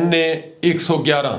NA 111।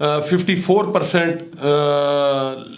54%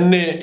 NA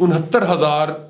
69,000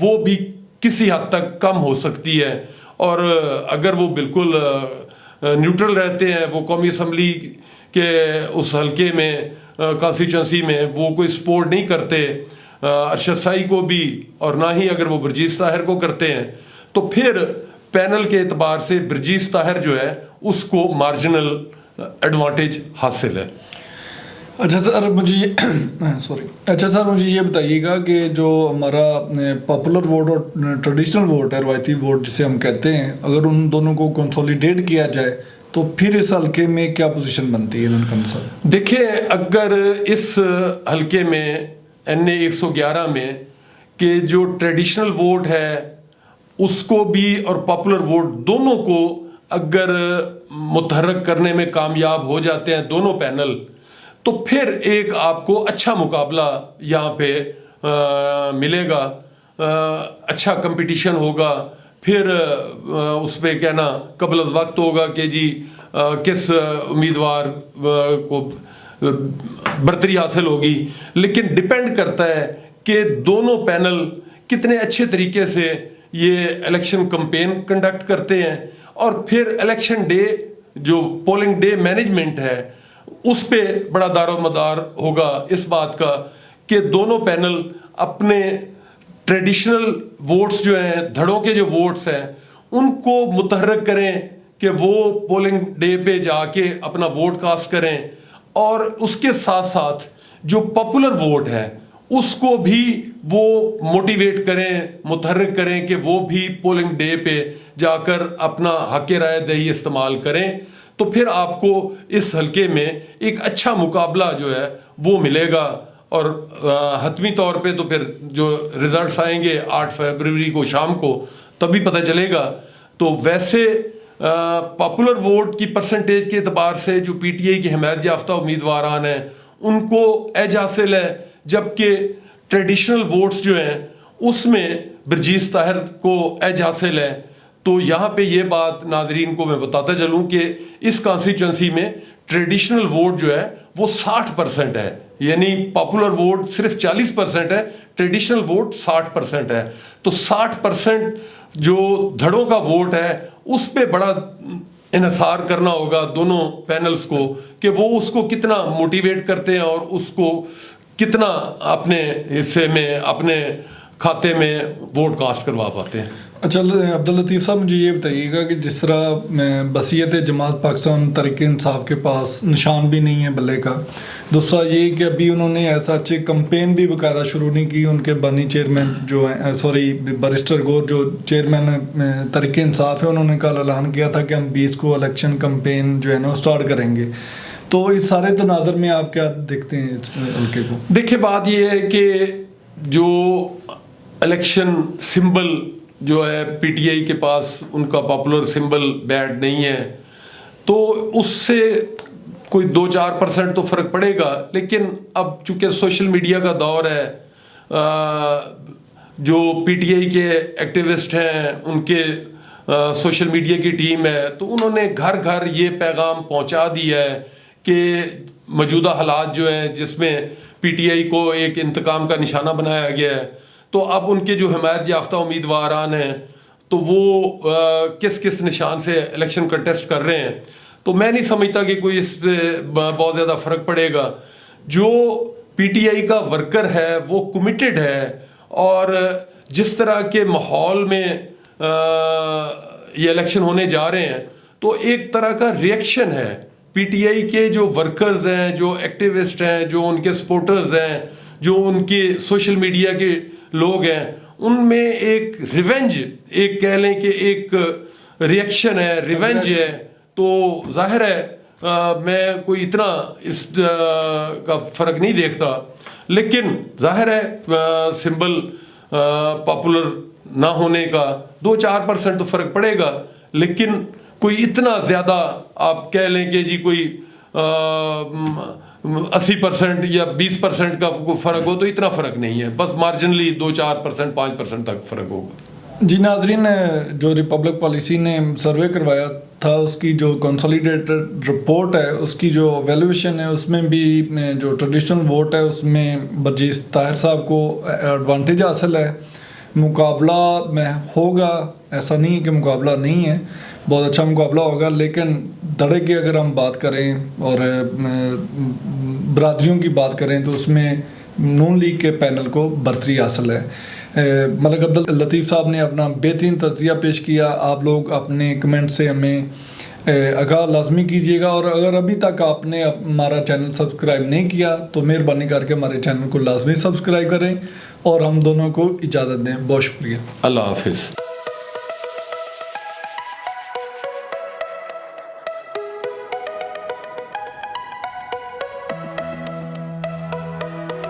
وہ بھی کسی حد تک کم ہو سکتی ہے، اور اگر وہ بالکل نیوٹرل رہتے ہیں، وہ قومی اسمبلی کے اس حلقے میں کانسٹیچوئنسی میں وہ کوئی سپورٹ نہیں کرتے ارشد سائی کو بھی، اور نہ ہی اگر وہ برجیس طاہر کو کرتے ہیں، تو پھر پینل کے اعتبار سے برجیس طاہر جو ہے اس کو مارجنل ایڈوانٹیج حاصل ہے۔ اچھا سر مجھے یہ بتائیے گا کہ جو ہمارا پاپولر ووٹ اور ٹریڈیشنل ووٹ ہے، روایتی ووٹ جسے ہم کہتے ہیں، اگر ان دونوں کو کنسولیڈیٹ کیا جائے تو پھر اس حلقے میں کیا پوزیشن بنتی ہے لنکن صاحب؟ دیکھیں، اگر اس حلقے میں NA 111 میں کہ جو ٹریڈیشنل ووٹ ہے اس کو بھی اور پاپولر ووٹ دونوں کو اگر متحرک کرنے میں کامیاب ہو جاتے ہیں دونوں پینل، تو پھر ایک آپ کو اچھا مقابلہ یہاں پہ ملے گا، اچھا کمپٹیشن ہوگا۔ پھر اس پہ کہنا قبل از وقت ہوگا کہ جی کس امیدوار کو برتری حاصل ہوگی، لیکن ڈپینڈ کرتا ہے کہ دونوں پینل کتنے اچھے طریقے سے یہ الیکشن کمپین کنڈکٹ کرتے ہیں، اور پھر الیکشن ڈے جو پولنگ ڈے مینجمنٹ ہے اس پہ بڑا دار و مدار ہوگا اس بات کا کہ دونوں پینل اپنے ٹریڈیشنل ووٹس جو ہیں، دھڑوں کے جو ووٹس ہیں، ان کو متحرک کریں کہ وہ پولنگ ڈے پہ جا کے اپنا ووٹ کاسٹ کریں، اور اس کے ساتھ ساتھ جو پاپولر ووٹ ہے اس کو بھی وہ موٹیویٹ کریں، متحرک کریں کہ وہ بھی پولنگ ڈے پہ جا کر اپنا حق رائے دہی استعمال کریں۔ تو پھر آپ کو اس حلقے میں ایک اچھا مقابلہ جو ہے وہ ملے گا، اور حتمی طور پہ تو پھر جو ریزلٹس آئیں گے 8 فروری کو شام کو تبھی پتہ چلے گا۔ تو ویسے پاپولر ووٹ کی پرسنٹیج کے اعتبار سے جو PTI کی حمایت یافتہ امیدواران ہیں ان کو ایج حاصل ہے، جبکہ ٹریڈیشنل ووٹس جو ہیں اس میں برجیس طاہر کو ایج حاصل ہے۔ تو یہاں پہ یہ بات ناظرین کو میں بتاتا چلوں کہ اس کانسٹیچوئنسی میں ٹریڈیشنل ووٹ جو ہے وہ 60% ہے، یعنی پاپولر ووٹ صرف 40% ہے، ٹریڈیشنل ووٹ 60% ہے۔ تو 60% جو دھڑوں کا ووٹ ہے اس پہ بڑا انحصار کرنا ہوگا دونوں پینلز کو کہ وہ اس کو کتنا موٹیویٹ کرتے ہیں اور اس کو کتنا اپنے حصے میں، اپنے کھاتے میں ووٹ کاسٹ کروا پاتے ہیں۔ اچھا عبداللطیف صاحب مجھے یہ بتائیے گا کہ جس طرح بصیت جماعت پاکستان تحریک انصاف کے پاس نشان بھی نہیں ہے بلے کا، دوسرا یہ کہ ابھی انہوں نے ایسا اچھے کمپین بھی باقاعدہ شروع نہیں کی، ان کے بانی چیئرمین جو ہیں بیرسٹر گور جو چیئرمین تحریک انصاف ہے، انہوں نے کل اعلان کیا تھا کہ ہم 20 کو الیکشن کمپین جو ہے نا اسٹارٹ کریں گے۔ تو اس سارے تناظر میں آپ کیا دیکھتے ہیں اس حلقے کو؟ دیکھیں، بات یہ ہے کہ جو الیکشن سمبل جو ہے PTI کے پاس ان کا پاپولر سمبل بیٹ نہیں ہے، تو اس سے کوئی 2-4% تو فرق پڑے گا، لیکن اب چونکہ سوشل میڈیا کا دور ہے، جو PTI کے ایکٹیوسٹ ہیں ان کے سوشل میڈیا کی ٹیم ہے، تو انہوں نے گھر گھر یہ پیغام پہنچا دیا ہے کہ موجودہ حالات جو ہیں جس میں PTI کو ایک انتقام کا نشانہ بنایا گیا ہے، تو اب ان کے جو حمایت یافتہ امیدواران ہیں تو وہ کس کس نشان سے الیکشن کنٹیسٹ کر رہے ہیں، تو میں نہیں سمجھتا کہ کوئی اس پہ بہت زیادہ فرق پڑے گا۔ جو PTI کا ورکر ہے وہ کمیٹڈ ہے، اور جس طرح کے ماحول میں یہ الیکشن ہونے جا رہے ہیں تو ایک طرح کا ریئیکشن ہے۔ PTI کے جو ورکرز ہیں، جو ایکٹیوسٹ ہیں، جو ان کے سپورٹرز ہیں، جو ان کے سوشل میڈیا کے لوگ ہیں، ان میں ایک ریونج، ایک کہہ لیں کہ ایک ریئیکشن ہے، ریونج ہے۔ تو ظاہر ہے میں کوئی اتنا اس کا فرق نہیں دیکھتا، لیکن ظاہر ہے سمبل پاپولر نہ ہونے کا 2-4% تو فرق پڑے گا، لیکن کوئی اتنا زیادہ آپ کہہ لیں کہ جی کوئی 80% یا 20% کا کوئی فرق ہو تو اتنا فرق نہیں ہے، بس مارجنلی 2-4%، 5% تک فرق ہوگا۔ جی ناظرین، جو ریپبلک پالیسی نے سروے کروایا تھا اس کی جو کنسولیڈیٹڈ رپورٹ ہے، اس کی جو ویلیویشن ہے، اس میں بھی جو ٹریڈیشنل ووٹ ہے اس میں برجیس طاہر صاحب کو ایڈوانٹیج حاصل ہے، مقابلہ میں ہوگا، ایسا نہیں ہے کہ مقابلہ نہیں ہے، بہت اچھا مقابلہ ہوگا، لیکن دڑے کی اگر ہم بات کریں اور برادریوں کی بات کریں تو اس میں نون لیگ کے پینل کو برتری حاصل ہے۔ ملک عبداللطیف صاحب نے اپنا بہترین تجزیہ پیش کیا۔ آپ لوگ اپنے کمنٹ سے ہمیں آگاہ لازمی کیجیے گا، اور اگر ابھی تک آپ نے ہمارا چینل سبسکرائب نہیں کیا تو مہربانی کر کے ہمارے چینل کو لازمی سبسکرائب کریں، اور ہم دونوں کو اجازت دیں۔ بہت شکریہ، اللہ حافظ۔